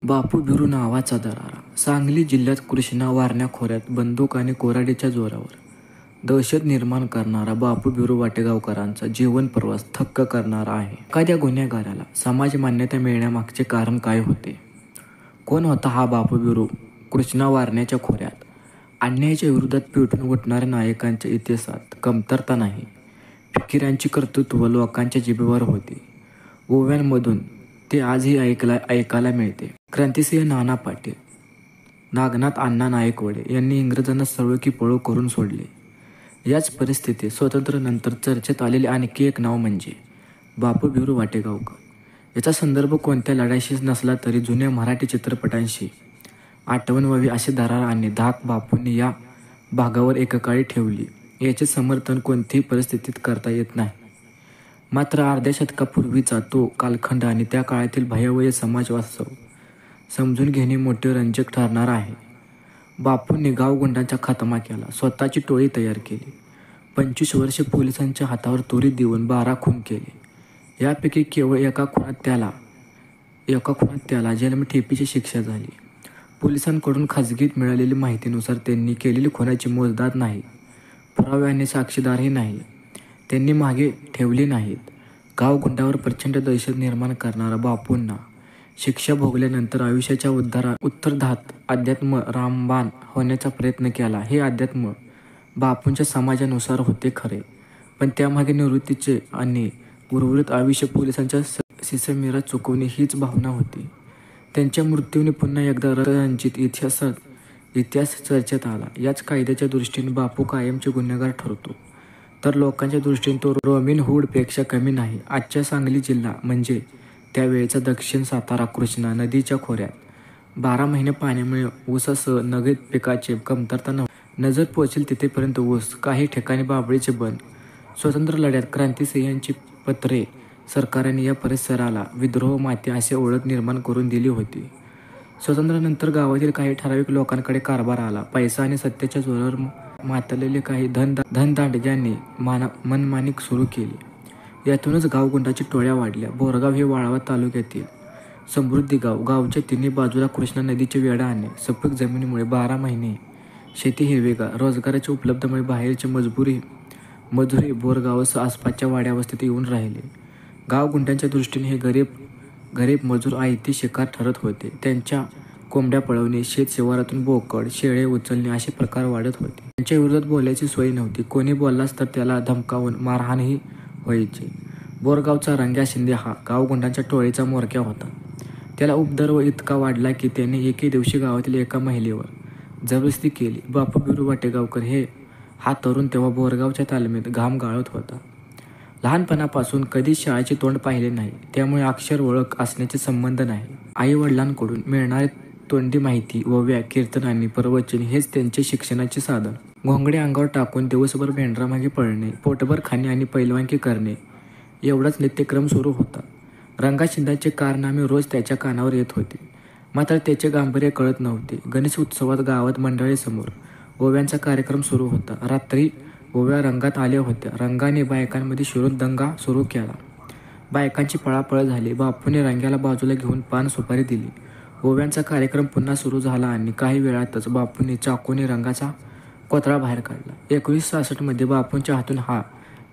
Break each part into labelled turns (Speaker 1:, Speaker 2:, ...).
Speaker 1: बापू बिरू नावाचा दरारा. सांगली जिल्ह्यात कृष्णा वारण्या खोऱ्यात बंदूक आणि कोराडीच्या जोरावर दहशत निर्माण करणारा बापू बिरू वाटेगावकरांचा जीवन प्रवास थक्क करणारा आहे. एखाद्या गुन्हेगाराला समाज मान्यता मिळण्यामागचे कारण काय होते? कोण होता हा बापू बिरू? कृष्णा वारण्याच्या खोऱ्यात अन्यायाच्या विरोधात पेटून उठणाऱ्या नायकांच्या इतिहासात कमतरता नाही. फिकिरांची कर्तृत्व लोकांच्या जिभेवर होती. ओव्यांमधून ते आजही ऐकायला मिळते. क्रांतिसिंह नाना पाटील, नागनाथ अण्णा नायकवडे यांनी इंग्रजांना सळो की पळो करून सोडले. याच परिस्थितीत स्वातंत्र्यानंतर चर्चेत आलेले आणखी एक नाव म्हणजे बापू बिरू वाटेगावकर. याचा संदर्भ कोणत्या लढाईशीच नसला तरी जुन्या मराठी चित्रपटांशी आठवण व्हावी अशी दरार आणि धाक बापूंनी या भागावर एकेकाळी ठेवली. याचे समर्थन कोणत्याही परिस्थितीत करता येत नाही. मात्र अर्ध्या शतकापूर्वीचा तो कालखंड आणि त्या काळातील भयावह समाज वास्तव समजून घेणे मोठे रंजक ठरणार आहे. बापूंनी गावगुंडांचा खात्मा केला, स्वतःची टोळी तयार केली. 25 वर्षे पोलिसांच्या हातावर तुरी देऊन 12 खून केले. यापैकी केवळ एका खुनात त्याला जन्मठेपेची शिक्षा झाली. पोलिसांकडून खाजगीत मिळालेली माहितीनुसार त्यांनी केलेली खुनाची मोजदाद नाही, पुरावे आणि साक्षीदारही नाही, त्यांनी मागे ठेवली नाहीत. गावगुंडावर प्रचंड दहशत निर्माण करणारा बापूंना शिक्षा भोगल्यानंतर आयुष्याच्या उत्तरार्धात अध्यात्म रामबाण होण्याचा प्रयत्न केला. हे अध्यात्म बापूंच्या समाजानुसार होते खरे, पण त्यामागे निवृत्तीचे आणि उर्वरित आयुष्य पोलिसांच्या सिसमेरात चुकवणे हीच भावना होती. त्यांच्या मृत्यूने पुन्हा एकदा रक्तरंजित इतिहास चर्चेत आला. याच कायद्याच्या दृष्टीने बापू कायमचे गुन्हेगार ठरतो, तर लोकांच्या दृष्टीने तो रॉबिन हुडपेक्षा कमी नाही. आजच्या सांगली जिल्हा म्हणजे त्यावेळेचा दक्षिण सातारा कृष्णा नदीच्या खोऱ्यात 12 महिने पाण्यामुळे ऊसासह नगद पिकाची कमतरता नव्हती. नजर पोचेल तिथेपर्यंत ऊस, काही ठिकाणी बाभळीचे बन. स्वतंत्र लढ्यात क्रांतिसिंहांची पत्रे सरकारने या परिसराला विद्रोह माती असे ओळख निर्माण करून दिली होती. स्वातंत्र्यानंतर गावातील काही ठराविक लोकांकडे कारभार आला. पैसा आणि सत्तेच्या जोरावर मातलेले काही धनदांडग्यांनी मनमानी सुरू केली. यातूनच गावगुंडाची टोळ्या वाढल्या. बोरगाव हे वाळवा तालुक्यातील समृद्धी गाव. गावच्या तिन्ही बाजूला कृष्णा नदीचे वेढा आणि सपक जमिनीमुळे 12 महिने शेती हिरवेगार. रोजगाराच्या उपलब्धतेमुळे बाहेरचे मजुरी बोरगावसह आसपासच्या वाड्या वस्तीत येऊन राहिले. गावगुंडांच्या दृष्टीने हे गरीब मजूर आयती शिकार ठरत होते. त्यांच्या कोंबड्या पळवणे, शेत शिवारातून बोकड शेळे उचलणे असे प्रकार वाढत होते. त्यांच्या विरोधात बोलायची सोय नव्हती. कोणी बोललास तर त्याला धमकावून मारहाणही व्हायची. बोरगावचा रंग्या शिंदे हा गावगुंडांच्या टोळीचा म्होरक्या होता. त्याला उपद्रव इतका वाढला की त्याने एके दिवशी गावातील एका महिलेवर जबरदस्ती केली. बापू बिरू वाटेगावकर हा तरुण तेव्हा बोरगावच्या तालमीत घाम गाळत होता. लहानपणापासून कधीच शाळेचे तोंड पाहिले नाही, त्यामुळे अक्षर ओळख असण्याचे संबंध नाही. आई वडिलांकडून मिळणारी तोंडी माहिती, ओव्या, कीर्तन आणि प्रवचन हेच त्यांचे शिक्षणाचे साधन. घोंगडे अंगावर टाकून दिवसभर भेंडरामागे पळणे, पोटभर खाणे आणि पैलवानकी करणे एवढाच नित्यक्रम सुरू होता. रंगा शिंदेचे कारनामे रोज त्याच्या कानावर येत होते, मात्र त्याचे गांभीर्य कळत नव्हते. गणेश उत्सवात गावात मंडळीसमोर ओव्यांचा कार्यक्रम सुरू होता. रात्री ओव्या रंगात आल्या होत्या. रंगाने बायकांमध्ये शिरून दंगा सुरू केला. बायकांची पळापळ झाली. बापूने रंग्याला बाजूला घेऊन पान सुपारी दिली. ओव्यांचा कार्यक्रम पुन्हा सुरू झाला आणि काही वेळातच बापूने चाकूने रंगाचा कोथळा बाहेर काढला. 1966 मध्ये बापूंच्या हातून हा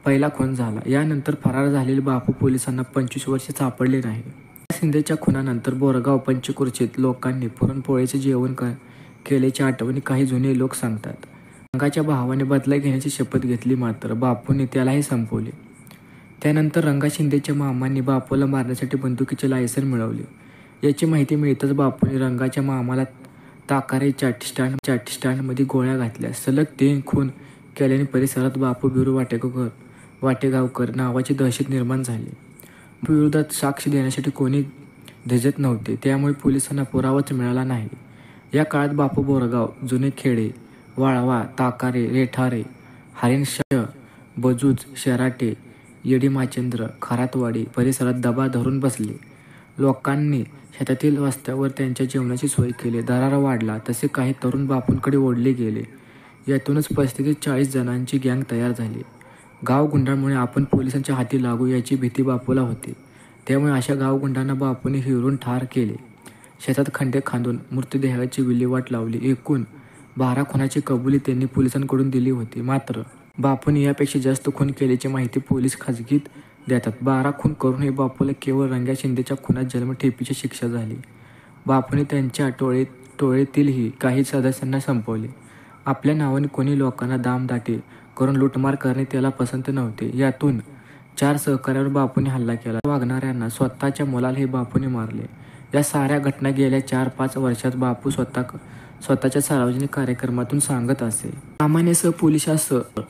Speaker 1: पहिला खून झाला. यानंतर फरार झालेले बापू पोलिसांना 25 वर्षे सापडले नाही. शिंदेच्या खुनानंतर बोरगाव पंचक्रोशीत लोकांनी पुरणपोळीचे जेवण केल्याची आठवणी काही जुने लोक सांगतात. रंगाच्या भावाने बदला घेण्याची शपथ घेतली, मात्र बापूंनी त्यालाही संपवले. त्यानंतर रंगा शिंदेच्या मामांनी बापूला मारण्यासाठी बंदुकीचे लायसन मिळवले. याची माहिती मिळताच बापूंनी रंगाच्या मामाला ताकारे स्टँडमध्ये गोळ्या घातल्या. सलग 3 खून केल्याने परिसरात बापू बिरू वाटेगावकर नावाची दहशत निर्माण झाली. विरोधात साक्ष देण्यासाठी कोणी झिजत नव्हते, त्यामुळे पोलिसांना पुरावाच मिळाला नाही. या काळात बापू बोरगाव, जुने खेडे, वाळवा, ताकारे, रेठारे, हरिणशाह, बजूज, शराटे, येडीमाचेंद्र, खरातवाडी परिसरात दबा धरून बसले. लोकांनी शेतातील वस्त्यावर त्यांच्या जेवणाची सोय केली. दरारा वाढला तसे काही तरुण बापूंकडे ओढले गेले. यातूनच 35-40 जणांची गँग तयार झाली. गावगुंडांमुळे आपण पोलिसांच्या हाती लागू याची भीती बापूला होती, त्यामुळे अशा गावगुंडांना बापूने हिरून ठार केले. शेतात खंडे खांदून मृतदेहाची विल्हेवाट लावली. एकूण 12 खुनाची कबुली त्यांनी पोलिसांकडून दिली होती. मात्र बापूने यापेक्षा जास्त खून केल्याची माहिती पोलीस खाजगीत देतात. 12 खून करूनही बापूला केवळ रंग्या शिंदेच्या खुनात जन्मठेपेची शिक्षा झाली. बापूने त्यांच्या टोळीतीलही काही सदस्यांना संपवले. आपल्या नावाने कोणी लोकांना दामदाटी करून लूटमार करणे त्याला पसंत नव्हते. यातून 4 सहकाऱ्यावर बापूने हल्ला केला. वागणाऱ्यांना स्वतःच्या मुलालाही बापूने मारले. या साऱ्या घटना गेल्या 4-5 वर्षात बापू स्वतःच्या सार्वजनिक कार्यक्रमातून सांगत असे. सामान्यसह पोलिसासह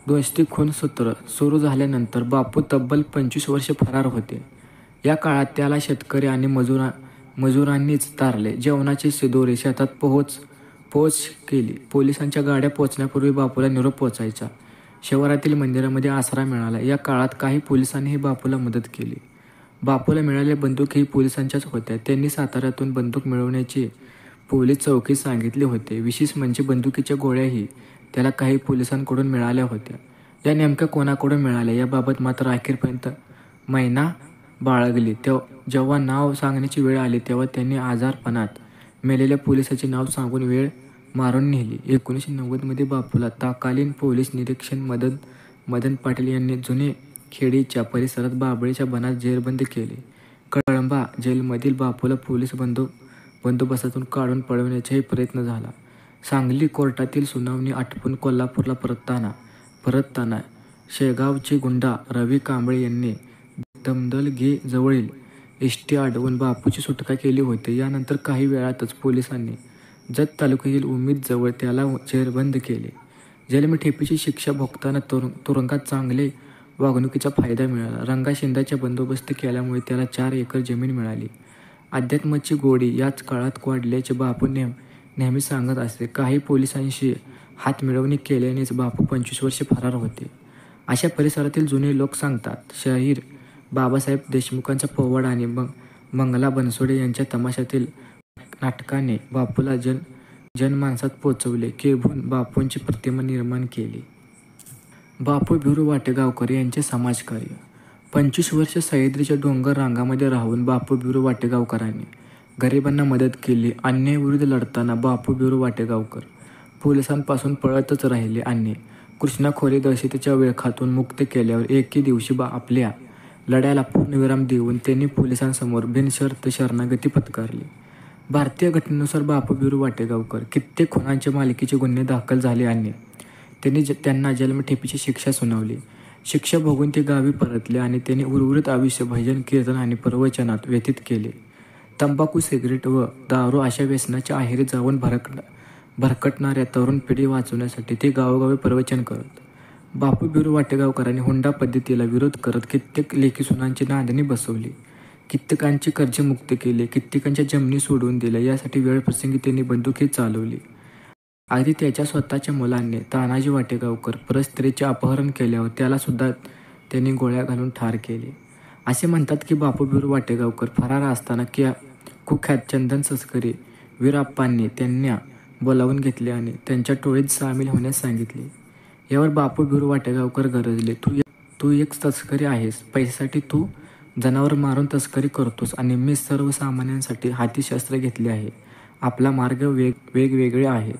Speaker 1: 200 खून सूत्र सुरू झाल्यानंतर बापू तब्बल 25 वर्षे फरार होते. या काळात त्याला शेतकरी आणि मजुरांनीच तारले. जेवणाचे शिदोरे शेतात पोहोच केली. पोलिसांच्या गाड्या पोहोचण्यापूर्वी बापूला निरोप पोहोचायचा. शहरातील मंदिरामध्ये आसरा मिळाला. या काळात काही पोलिसांनीही बापूला मदत केली. बापूला मिळालेल्या बंदूकही पोलिसांच्याच होत्या. त्यांनी साताऱ्यातून बंदूक मिळवण्याचे पोलीस चौकीत सांगितले होते. विशेष म्हणजे बंदुकीच्या गोळ्याही त्याला काही पोलिसांकडून मिळाल्या होत्या. या नेमक्या कोणाकडून मिळाल्या याबाबत मात्र अखेरपर्यंत मैना बाळगली. जेव्हा नाव सांगण्याची वेळ आली तेव्हा त्यांनी आजारपणात मेलेल्या पोलिसाचे नाव सांगून वेळ मारून नेली. 1990 बापूला तत्कालीन पोलीस निरीक्षक मदन पाटील यांनी जुने खेडीच्या परिसरात बाभळीच्या बनात जेरबंद केले. कळंबा जेलमधील बापूला पोलीस बंदोबस्तातून काढून पळवण्याचाही प्रयत्न झाला. सांगली कोर्टातील सुनावणी आटोपून कोल्हापूरला परतताना शेगावचे गुंडा रवी कांबळे यांनी दमदलगे जवळील एसटी अडवून बापूची सुटका केली होती. यानंतर काही वेळातच पोलिसांनी जत तालुक्यातील उमेद जवळ त्याला जेरबंद केले. जन्मठेपेची शिक्षा भोगताना तुरुंगात चांगले वागणुकीचा फायदा मिळाला. रंगा शिंदेचा बंदोबस्त केल्यामुळे त्याला 4 एकर जमीन मिळाली. अध्यात्माची गोडी याच काळात वाढल्याचे बापू नेहमी सांगत असे. काही पोलिसांशी हातमिळवणी केल्यानेच बापू 25 वर्षे फरार होते, अशा परिसरातील जुने लोक सांगतात. शाहीर बाबासाहेब देशमुखांचा पोवाड आणि मंगला बनसोडे यांच्या तमाशातील नाटकाने बापूला जनमानसात पोचवले. केभून बापूंची प्रतिमा निर्माण केली. बापू भिरू वाटेगावकर यांचे समाजकार्य. 25 वर्ष सह्याद्रीच्या डोंगर रांगामध्ये राहून बापू भिरू वाटेगावकरांनी गरिबांना मदत केली. अन्यायाविरुद्ध लढताना बापू भिरू वाटेगावकर पोलिसांपासून पळतच राहिले आणि कृष्णाखोरी दहशतीच्या विळखातून मुक्त केल्यावर एके दिवशी आपल्या लढ्याला पूर्णविराम देऊन त्यांनी पोलिसांसमोर बिनशर्त शरणागती पत्करली. भारतीय घटनेनुसार बापू भिरू वाटेगावकर कित्येक खुनांच्या मालकीचे गुन्हे दाखल झाले आणि त्यांना जन्मठेपेची शिक्षा सुनावली. शिक्षा भोगून ते गावी परतले आणि त्यांनी उर्वरित आयुष्य भजन, कीर्तन आणि प्रवचनात व्यतीत केले. तंबाखू, सिगरेट व दारू अशा व्यसनाच्या आहारी जाऊन भरकटणाऱ्या तरुण पिढी वाचवण्यासाठी ते गावोगावी प्रवचन करत. बापू भिरू वाटेगावकरांनी हुंडा पद्धतीला विरोध करत कित्येक लेकी सुनांची नांदणी बसवली. कित्येकांची कर्जे मुक्त केली. कित्येकांच्या जमिनी सोडवून दिल्या. यासाठी वेळप्रसंगी त्यांनी बंदुकी चालवली. अगदी त्याच्या स्वतःच्या मुलांनी तानाजी वाटेगावकर परस्त्रीचे अपहरण केल्यावर त्याला सुद्धा त्यांनी गोळ्या घालून ठार केले. असे म्हणतात की बापू भिरू वाटेगावकर फरार असताना कुख्यात चंदन तस्करी वीरप्पांनी त्यांना बोलावून घेतले आणि त्यांच्या टोळीत सामील होण्यास सांगितले. यावर बापू भिरू वाटेगावकर गरजले, तू एक तस्करी आहेस. पैशासाठी तू जनावर मारून तस्करी करतोस आणि मी सर्वसामान्यांसाठी हाती शस्त्र घेतले आहे. आपला मार्ग वेगवेगळे आहे.